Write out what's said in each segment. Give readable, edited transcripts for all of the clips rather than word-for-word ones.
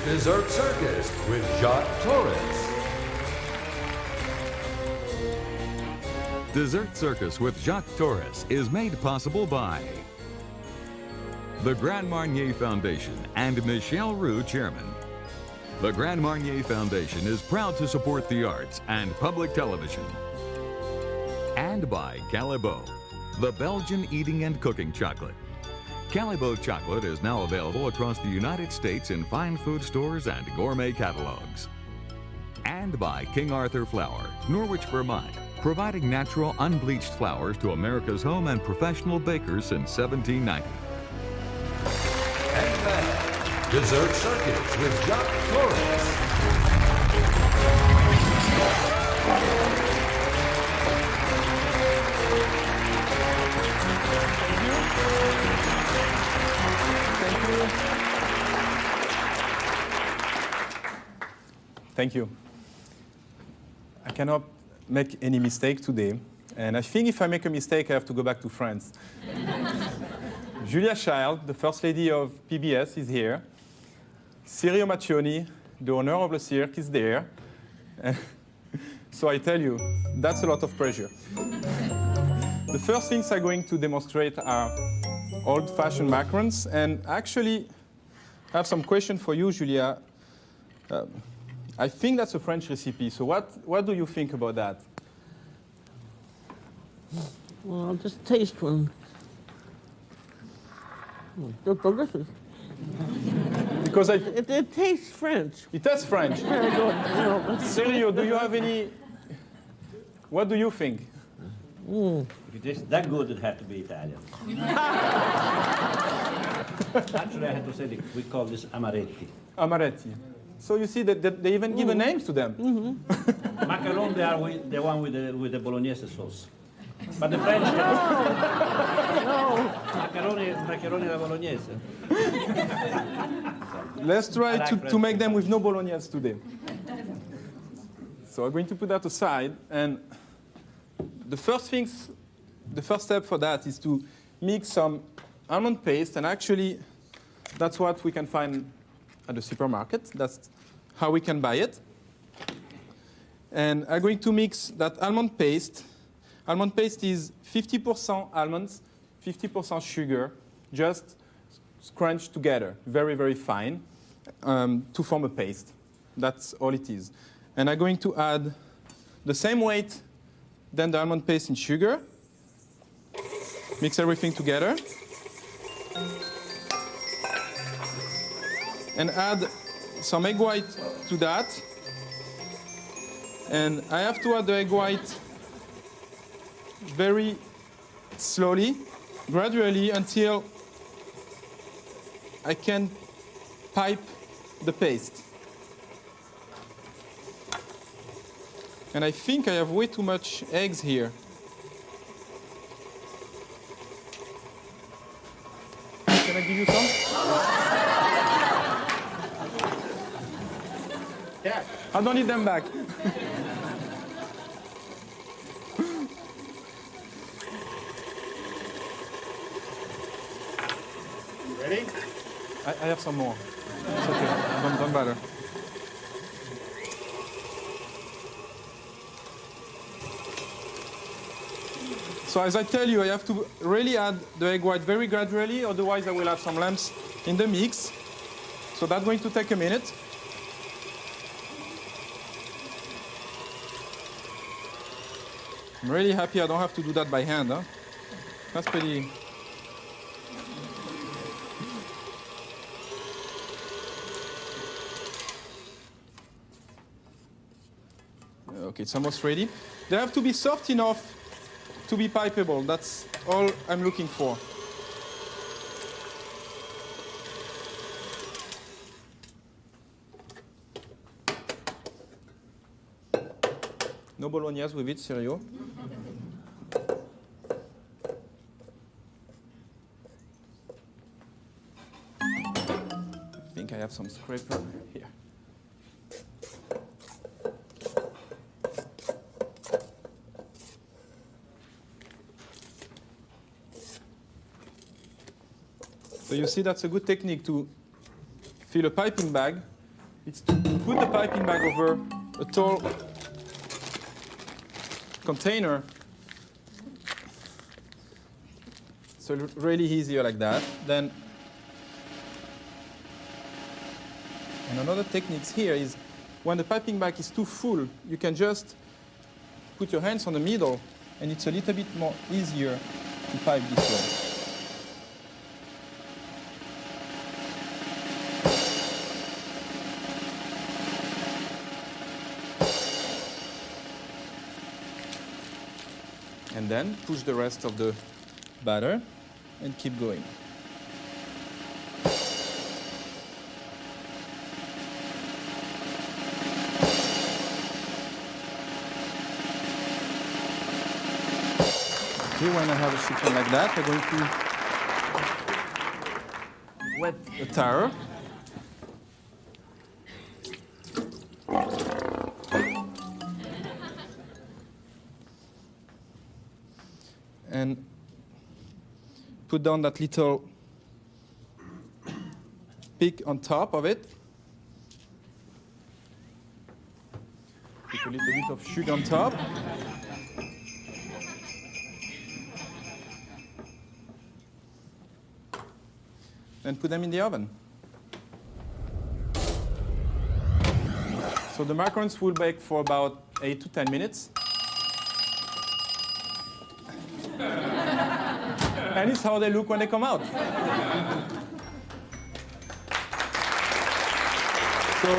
Dessert Circus with Jacques Torres. Dessert Circus with Jacques Torres is made possible by the Grand Marnier Foundation and Michel Roux, Chairman. The Grand Marnier Foundation is proud to support the arts and public television. And by Callebaut, the Belgian eating and cooking chocolate. Callebaut chocolate is now available across the United States in fine food stores and gourmet catalogs. And by King Arthur Flour, Norwich, Vermont, providing natural, unbleached flours to America's home and professional bakers since 1790. And now, Dessert Circus with Jacques Torres. Thank you. I cannot make any mistake today, and I think if I make a mistake, I have to go back to France. Julia Child, the First Lady of PBS, is here. Sirio Maccioni, the owner of the Cirque, is there. So I tell you, that's a lot of pressure. The first things I'm going to demonstrate are old-fashioned macarons, and actually I have some question for you, Julia. I think that's a French recipe, so what do you think about that? Well, I'll just taste one. They're delicious. Because It tastes French. it tastes French. Very good. Sergio, do you have any? What do you think? If it tastes that good, it had to be Italian. Actually, I had to say that we call this amaretti. Amaretti. So you see that they even give a names to them. Macaron, they are the one with the bolognese sauce. But the French, macaroni alla bolognese. Let's try to make them with no bolognese today. So I'm going to put that aside, and the first step for that is to mix some almond paste, and actually that's what we can find at the supermarket. That's how we can buy it. And I'm going to mix that almond paste. Almond paste is 50% almonds, 50% sugar, just scrunched together, very, very fine, to form a paste. That's all it is. And I'm going to add the same weight than the almond paste in sugar. Mix everything together. And add some egg white to that. And I have to add the egg white very slowly, gradually, until I can pipe the paste. And I think I have way too much eggs here. Can I give you some? Yeah. I don't need them back. Ready? I have some more. It's okay. Don't bother. So as I tell you, I have to really add the egg white very gradually, otherwise I will have some lumps in the mix. So that's going to take a minute. I'm really happy I don't have to do that by hand. Huh? That's pretty... Okay, it's almost ready. They have to be soft enough to be pipeable. That's all I'm looking for. No bolognese with it, Sirio. I think I have some scraper here. So you see that's a good technique to fill a piping bag It's to put the piping bag over a tall container. So really easier like that. Then, and another technique here is when the piping bag is too full, you can just put your hands on the middle, and it's a little bit more easier to pipe this way. And then push the rest of the batter and keep going. Okay, when I have a chicken like that, I'm going to wet the towel. And put down that little pick on top of it. Put a little bit of sugar on top. And put them in the oven. So the macarons will bake for about 8 to 10 minutes. And it's how they look when they come out. So,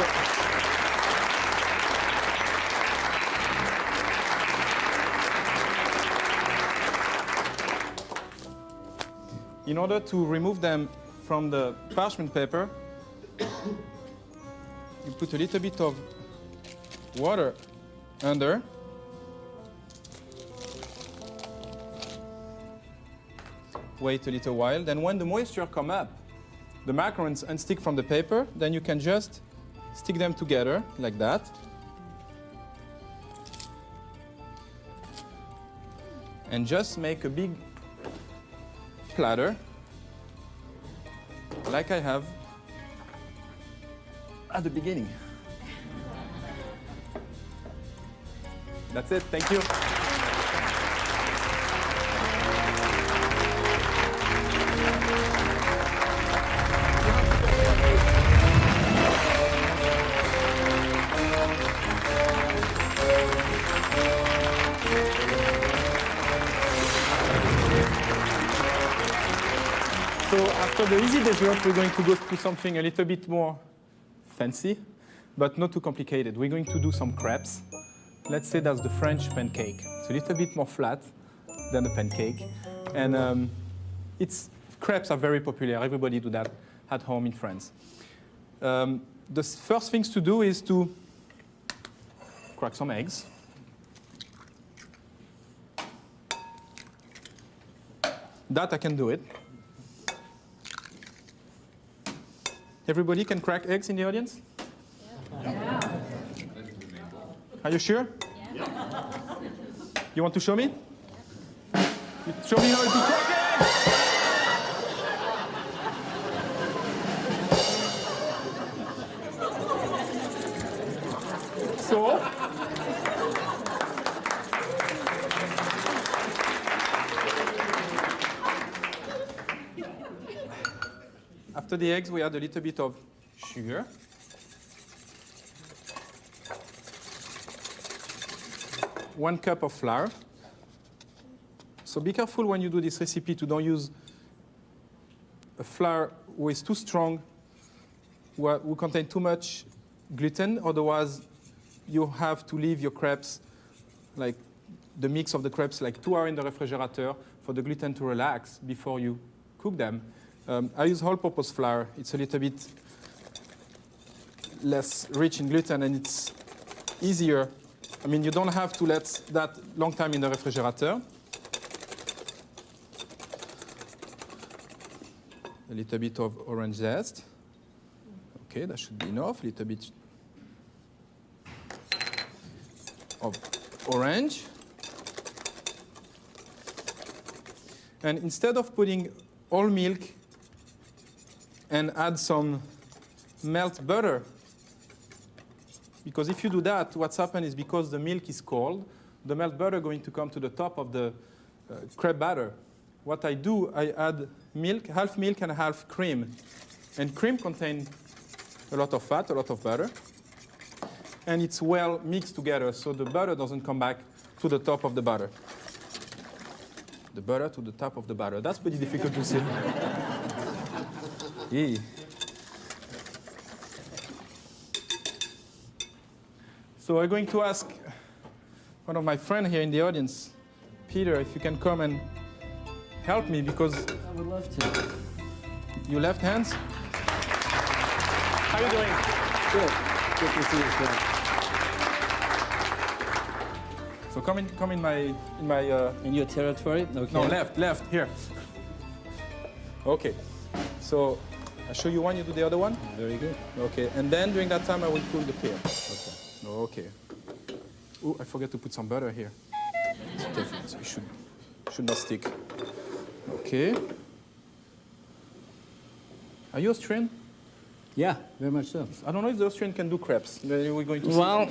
in order to remove them from the parchment paper, you put a little bit of water under. Wait a little while. Then when the moisture comes up, the macarons unstick from the paper, then you can just stick them together like that. And just make a big platter like I have at the beginning. That's it. Thank you. So after the easy dessert, we're going to go to something a little bit more fancy, but not too complicated. We're going to do some crepes. Let's say that's the French pancake. It's a little bit more flat than a pancake. And crepes are very popular. Everybody do that at home in France. The first things to do is to crack some eggs. That I can do it. Everybody can crack eggs in the audience? Yeah. Are you sure? Yeah. You want to show me? Yeah. Show me how to crack eggs! So, after the eggs, we add a little bit of sugar. One cup of flour. So be careful when you do this recipe to don't use a flour who is too strong, who contain too much gluten. Otherwise, you have to leave your crepes, like the mix of the crepes, like 2 hours in the refrigerator for the gluten to relax before you cook them. I use all-purpose flour. It's a little bit less rich in gluten, and it's easier. I mean, you don't have to let that long time in the refrigerator. A little bit of orange zest. Okay, that should be enough. A little bit of orange. And instead of putting all milk and add some melt butter, because if you do that, what's happened is because the milk is cold, the melted butter is going to come to the top of the crepe batter. What I do, I add milk and half cream. And cream contains a lot of fat, a lot of butter. And it's well mixed together, so the butter doesn't come back to the top of the batter. The butter to the top of the batter. That's pretty difficult to say. Yeah. So I'm going to ask one of my friends here in the audience, Peter, if you can come and help me, because I would love to. you left hands. How are you doing? Good. Good to see you, sir. So come in my In your territory? Okay. no, left here. Okay. So I show you one, you do the other one. Very good. Okay. And then during that time I will pull the pear. Okay. Okay. Oh, I forgot to put some butter here. It's different, so it should not stick. Okay. Are you Austrian? Yeah, very much so. I don't know if the Austrian can do crepes. We're going to see. Well,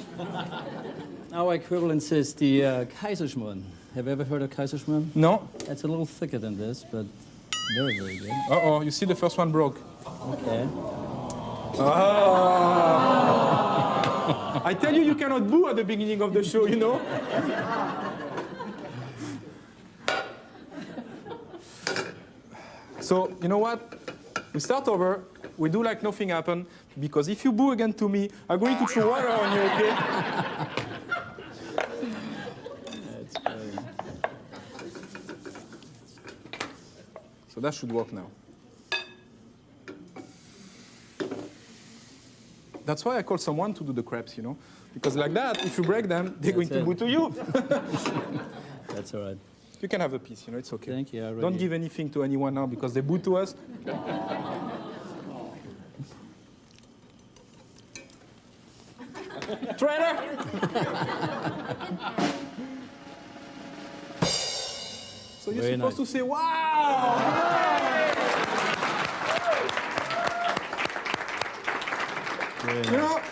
our equivalent is the Kaiserschmarrn. Have you ever heard of Kaiserschmarrn? No. It's a little thicker than this, but very, very good. Uh-oh, you see the first one broke. Okay. Ah. I tell you, you cannot boo at the beginning of the show, you know? So, you know what? We start over. We do like nothing happened, because if you boo again to me, I'm going to throw water on you, okay? That's great. So that should work now. That's why I call someone to do the crepes, you know? Because like that, if you break them, they're going to boo to you. That's all right. You can have a piece, you know, it's okay. Thank you. I Don't really- give anything to anyone now because they boo to us. Traitor! So you're Very supposed nice. to say, wow!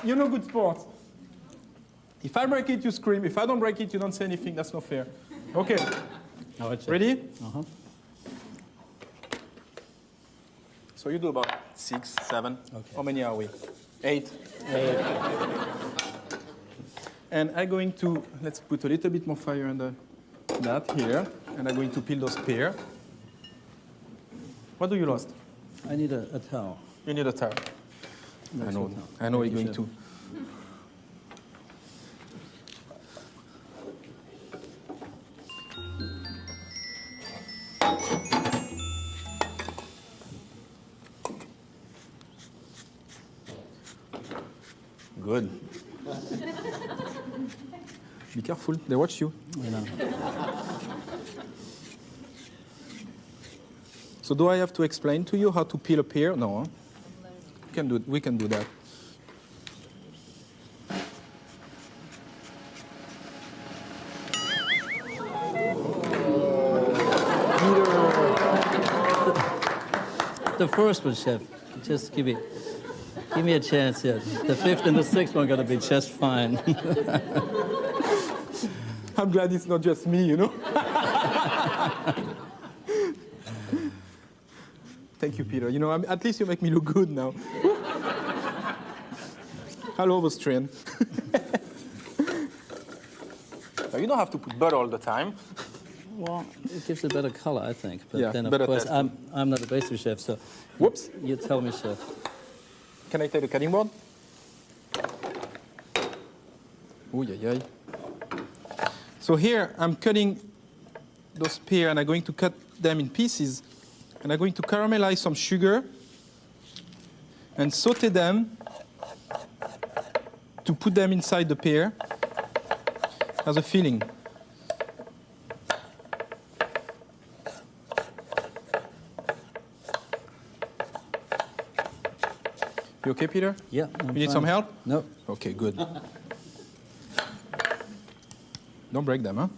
You're no good sport. If I break it, you scream. If I don't break it, you don't say anything. That's not fair. Okay. Now I check. Ready? Uh-huh. So you do about 6, 7. Okay. How many are we? 8. And I'm going to, let's put a little bit more fire under that here. And I'm going to peel those pears. What do you lost? I need a towel. You need a towel. That's I know. what towel. I know Thank you're you, going chef. to. Good. Be careful, they watch you. You know. So do I have to explain to you how to peel a pear? No. Huh? We can do that. The first one, chef. Just give me a chance here. The fifth and the sixth one are gonna be just fine. I'm glad it's not just me, you know? Thank you, Peter. You know, at least you make me look good now. Hello, Austrian. Now, you don't have to put butter all the time. Well, it gives a better color, I think. But Yeah, then, of better course, taste. I'm not a pastry chef, so Whoops. you tell me, chef. Can I take the cutting board? Oh, yeah. So here, I'm cutting those pears, and I'm going to cut them in pieces. And I'm going to caramelize some sugar and saute them to put them inside the pear as a filling. You okay, Peter? Yeah. You need some help? No. Okay, good. Don't break them, huh?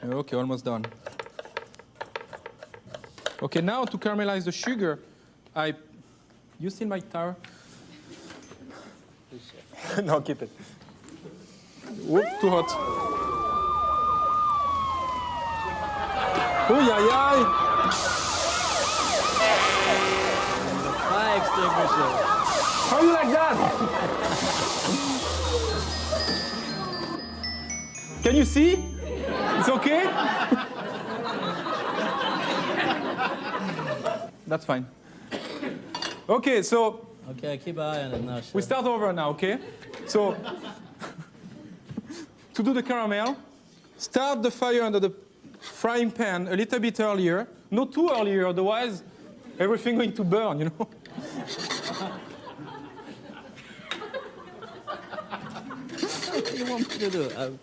Okay, almost done. Okay, now to caramelize the sugar, you still my tower? No, keep it. Whoop, too hot. Oh, yeah, yeah. Fire extinguisher. How you like that? Can you see? It's okay? That's fine. Okay, so Okay, keep an eye on it now, chef. we start over now, okay? So, to do the caramel, start the fire under the frying pan a little bit earlier. Not too earlier, otherwise everything going to burn, you know? What do you want me to do?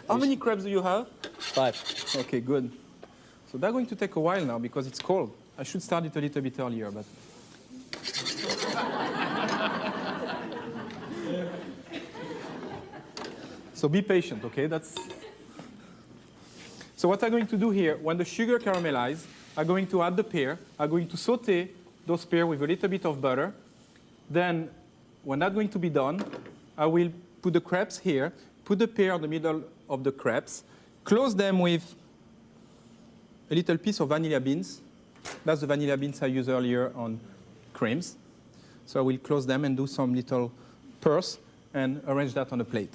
How many crepes do you have? 5. Okay, good. So they're going to take a while now because it's cold. I should start it a little bit earlier, but... So be patient, okay? So what I'm going to do here, when the sugar caramelizes, I'm going to add the pear. I'm going to saute those pears with a little bit of butter. Then, when that's going to be done, I will put the crepes here, put the pear in the middle of the crepes, close them with a little piece of vanilla beans. That's the vanilla beans I used earlier on creams. So I will close them and do some little pears and arrange that on a plate.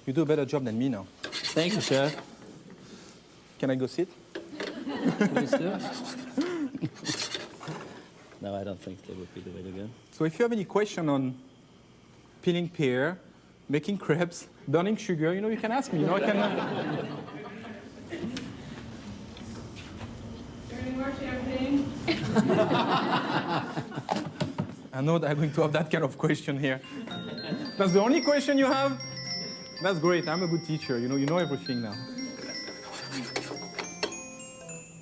You do a better job than me now. Thank you, chef. Can I go sit? Please do. No, I don't think that would be the way to go. So if you have any question on peeling pear, making crepes, burning sugar, you know, you can ask me. You know, I can. Any more champagne? I know that I'm going to have that kind of question here. That's the only question you have? That's great. I'm a good teacher. You know everything now.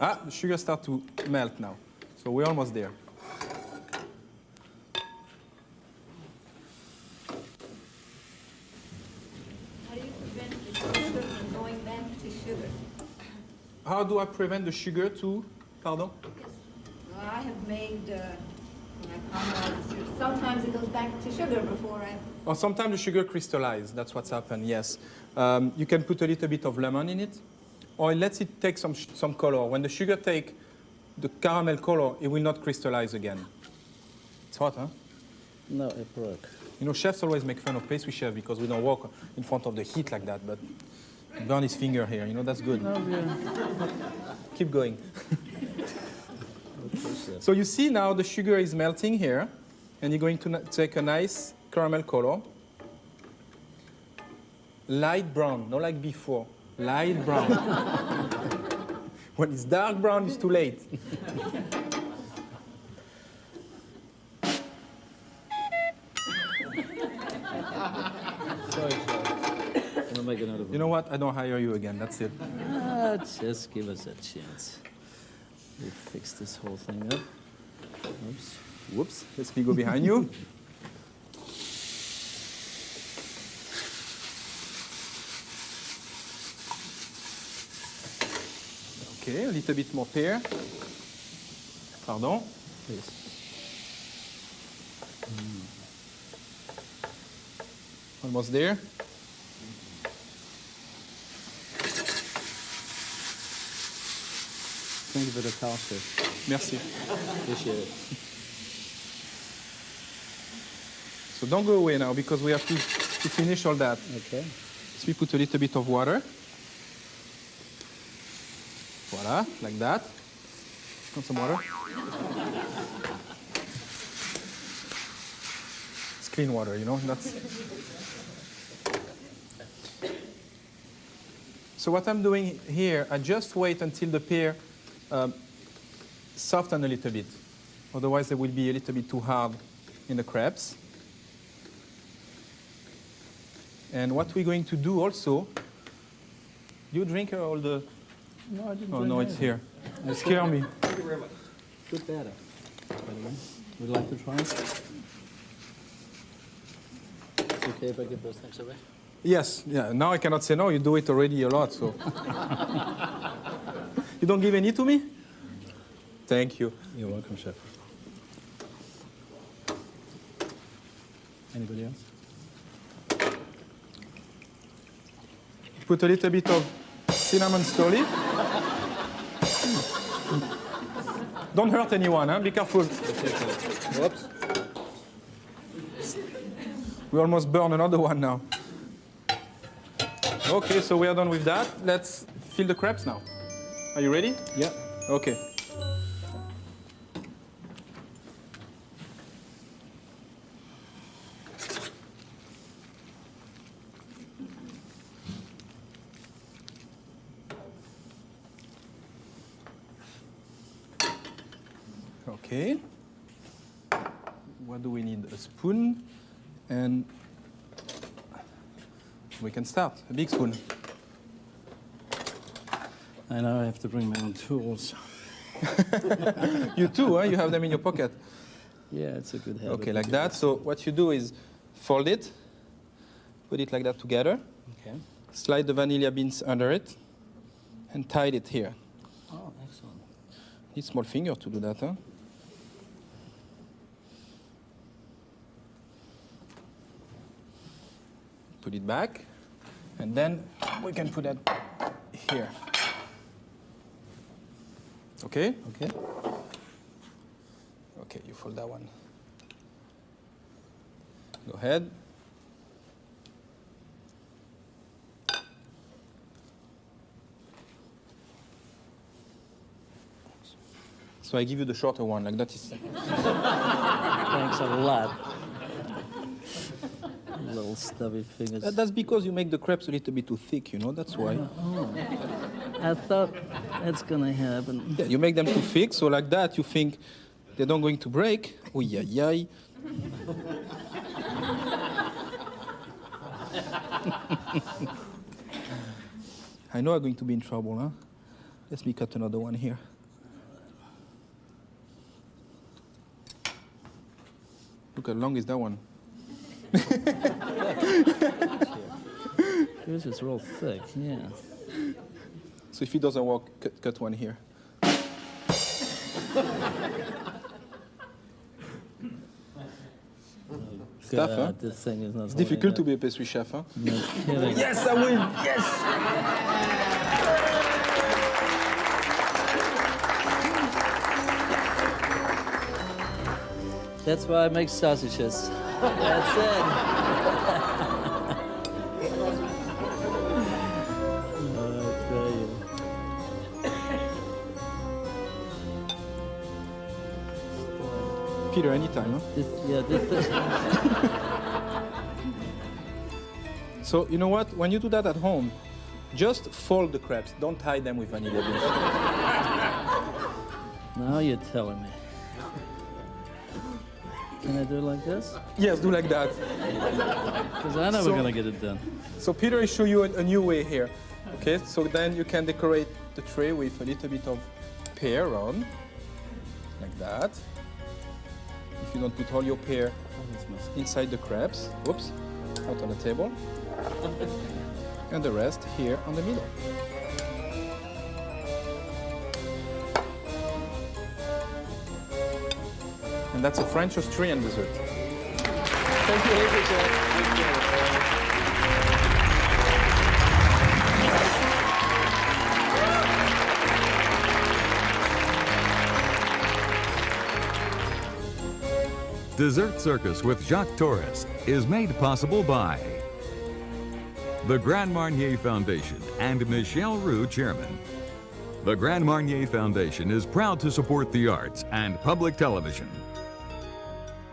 Ah, the sugar starts to melt now. So we're almost there. How do you prevent the sugar from going back to sugar? How do I prevent the sugar to, pardon? Yes. Well, I have made, sometimes it goes back to sugar before I... Or sometimes the sugar crystallizes. That's what's happened, yes. You can put a little bit of lemon in it, or it lets it take some color. When the sugar takes the caramel color, it will not crystallize again. It's hot, huh? No, it broke. You know, chefs always make fun of pastry chefs because we don't walk in front of the heat like that, but burn his finger here. You know, that's good. Oh, yeah. Keep going. Okay, chef. So you see now the sugar is melting here, and you're going to take a nice caramel color. Light brown, not like before. Light brown. When it's dark brown, it's too late. Sorry, chef. I'm gonna make another one. You know what? I don't hire you again. That's it. Just give us a chance. We'll fix this whole thing up. Oops. Whoops. Let me go behind you. Okay, a little bit more pear. Pardon. Please. Almost there. Thank you for the towel, chef. Merci. Appreciate it. So don't go away now because we have to finish all that. Okay. So we put a little bit of water. Voila, like that. Want some water? It's clean water, you know. That's. So what I'm doing here, I just wait until the pear soften a little bit. Otherwise, they will be a little bit too hard in the crepes. And what we're going to do also, you drink all the... No, I didn't. Oh, no, it's here. You scare me. Good batter. By the way, would you like to try it? It's okay if I give those things away? Yes, yeah. Now I cannot say no. You do it already a lot, so. You don't give any to me? Thank you. You're welcome, chef. Anybody else? Put a little bit of cinnamon slowly. Don't hurt anyone, huh? Be careful. Whoops. We almost burn another one now. Okay, so we are done with that. Let's fill the crepes now. Are you ready? Yeah. Okay. Okay. What do we need? A spoon, and we can start. A big spoon. I know I have to bring my own tools. You too, huh? You have them in your pocket. Yeah, it's a good habit. Okay, like that. So what you do is fold it, put it like that together, Okay. slide the vanilla beans under it, and tie it here. Oh, excellent. Need small finger to do that, huh? Put it back, and then we can put that here. Okay? Okay. Okay, you fold that one. Go ahead. So I give you the shorter one, like that is. Thanks a lot. Little stubby fingers. That's because you make the crepes a little bit too thick, you know, that's why. I thought that's gonna happen. Yeah, you make them too thick, so like that you think they're not going to break. Oh, yeah, yeah. I know I'm going to be in trouble, huh? Let me cut another one here. Look how long is that one. Yours is real thick, yeah. So if it doesn't work, cut one here. Stuff, huh? God, this thing is not. It's difficult to be a pastry chef, huh? No kidding. Yes, I win! Yes! That's why I make sausages. That's it. I tell you. Peter, anytime, huh? This. So, you know what? When you do that at home, just fold the crepes. Don't tie them with vanilla beans. Now you're telling me. Can I do it like this? Yes, do like that. Because I know So- we're gonna get it done. So Peter will show you a new way here. Okay, so then you can decorate the tray with a little bit of pear on, like that. If you don't put all your pear inside the crepes, whoops, out on the table. And the rest here on the middle. And that's a French Austrian dessert. Thank you. Dessert Circus with Jacques Torres is made possible by the Grand Marnier Foundation and Michel Roux, Chairman. The Grand Marnier Foundation is proud to support the arts and public television.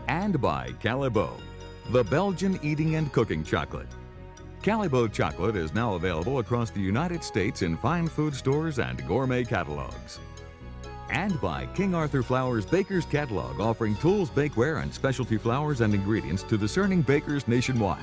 And by Callebaut, the Belgian eating and cooking chocolate. Callebaut chocolate is now available across the United States in fine food stores and gourmet catalogs. And by King Arthur Flour's Baker's Catalog, offering tools, bakeware, and specialty flours and ingredients to discerning bakers nationwide.